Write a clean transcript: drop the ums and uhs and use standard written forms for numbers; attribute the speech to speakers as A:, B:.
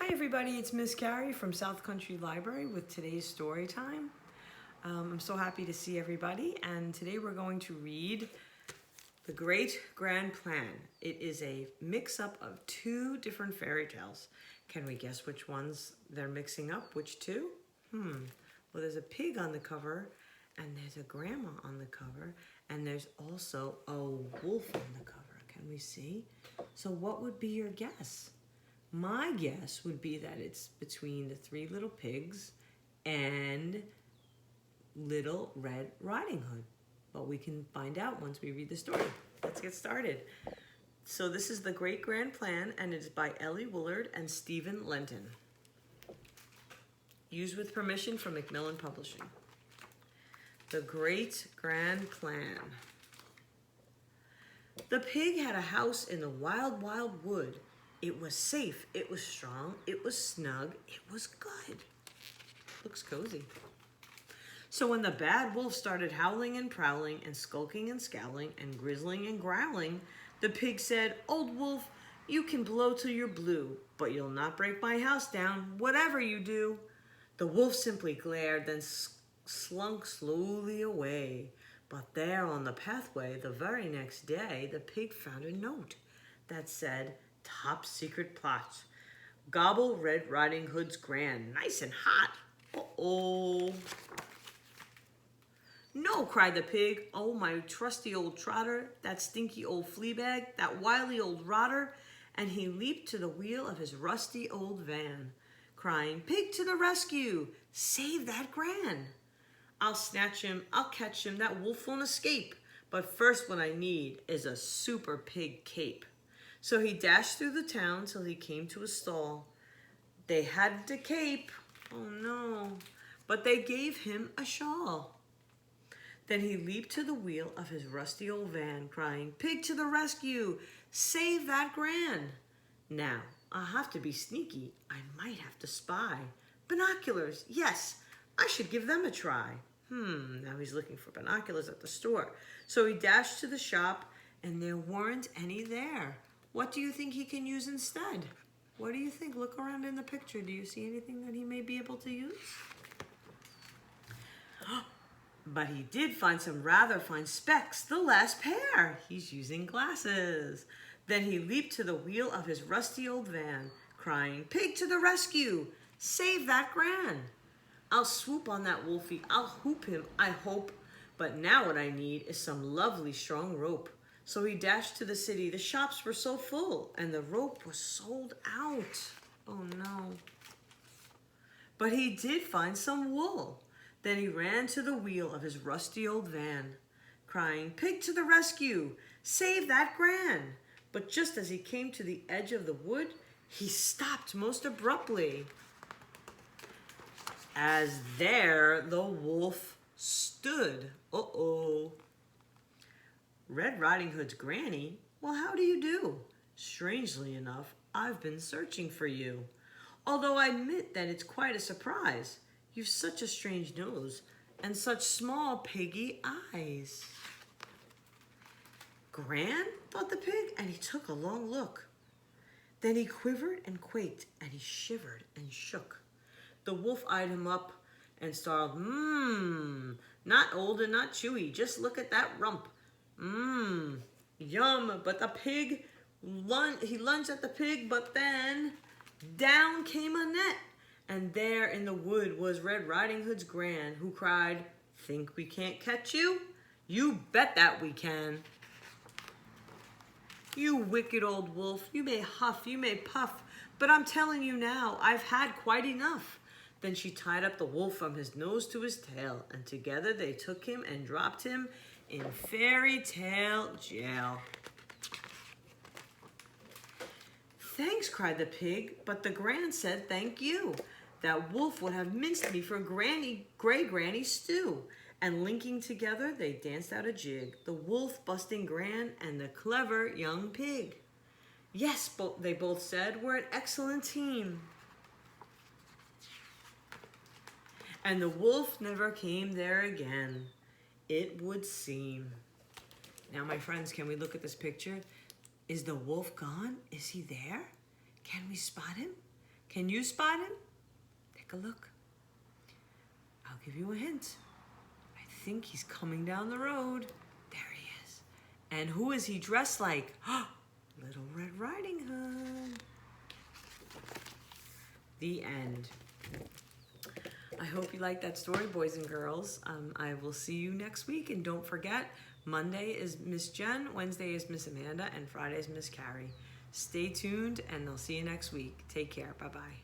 A: Hi everybody, it's Miss Carrie from South Country Library with today's story time. I'm so happy to see everybody, and today we're going to read The Great Grand Plan. It is a mix-up of two different fairy tales. Can we guess which ones they're mixing up? Which two? Well, there's a pig on the cover, and there's a grandma on the cover, and there's also a wolf on the cover. Can we see? So what would be your guess? My guess would be that it's between the Three Little Pigs and Little Red Riding Hood. But we can find out once we read the story. Let's get started. So this is The Great Grand Plan, and it is by Ellie Woolard and Stephen Lenton. Used with permission from Macmillan Publishing. The Great Grand Plan. The pig had a house in the wild, wild wood. It was safe, it was strong, it was snug, it was good. Looks cozy. So when the bad wolf started howling and prowling and skulking and scowling and grizzling and growling, the pig said, "Old wolf, you can blow till you're blue, but you'll not break my house down, whatever you do." The wolf simply glared, then slunk slowly away. But there on the pathway, the very next day, the pig found a note that said, "Top secret plot. Gobble Red Riding Hood's Gran. Nice and hot." Uh-oh. "No," cried the pig. "Oh, my trusty old trotter, that stinky old flea bag, that wily old rotter." And he leaped to the wheel of his rusty old van, crying, "Pig to the rescue! Save that Gran! I'll snatch him, I'll catch him, that wolf won't escape. But first what I need is a super pig cape." So he dashed through the town till he came to a stall. They hadn't a cape, oh no, but they gave him a shawl. Then he leaped to the wheel of his rusty old van, crying, "Pig to the rescue! Save that Gran! Now, I'll have to be sneaky. I might have to spy. Binoculars, yes, I should give them a try." Now he's looking for binoculars at the store. So he dashed to the shop, and there weren't any there. What do you think he can use instead? What do you think? Look around in the picture. Do you see anything that he may be able to use? But he did find some rather fine specs, the last pair. He's using glasses. Then he leaped to the wheel of his rusty old van, crying, "Pig to the rescue! Save that Gran! I'll swoop on that wolfie, I'll hoop him, I hope. But now what I need is some lovely strong rope." So he dashed to the city. The shops were so full, and the rope was sold out. Oh no. But he did find some wool. Then he ran to the wheel of his rusty old van, crying, "Pig to the rescue! Save that Gran!" But just as he came to the edge of the wood, he stopped most abruptly, as there the wolf stood. Uh-oh. "Red Riding Hood's Granny? Well, how do you do? Strangely enough, I've been searching for you. Although I admit that it's quite a surprise. You've such a strange nose and such small piggy eyes." "Gran?" thought the pig, and he took a long look. Then he quivered and quaked, and he shivered and shook. The wolf eyed him up and snarled, "Not old and not chewy. Just look at that rump. Yum." But the pig, he lunged at the pig, but then down came a net. And there in the wood was Red Riding Hood's Gran, who cried, "Think we can't catch you? You bet that we can. You wicked old wolf, you may huff, you may puff, but I'm telling you now, I've had quite enough." Then she tied up the wolf from his nose to his tail, and together they took him and dropped him in fairy tale jail. "Thanks," cried the pig, but the Gran said, "Thank you. That wolf would have minced me for Gray Granny stew." And linking together, they danced out a jig, the wolf busting Gran and the clever young pig. "Yes," they both said, "we're an excellent team." And the wolf never came there again, it would seem. Now, my friends, can we look at this picture? Is the wolf gone? Is he there? Can we spot him? Can you spot him? Take a look. I'll give you a hint. I think he's coming down the road. There he is. And who is he dressed like? Little Red Riding Hood. The end. I hope you liked that story, boys and girls. I will see you next week. And don't forget, Monday is Miss Jen, Wednesday is Miss Amanda, and Friday is Miss Carrie. Stay tuned, and they'll see you next week. Take care. Bye-bye.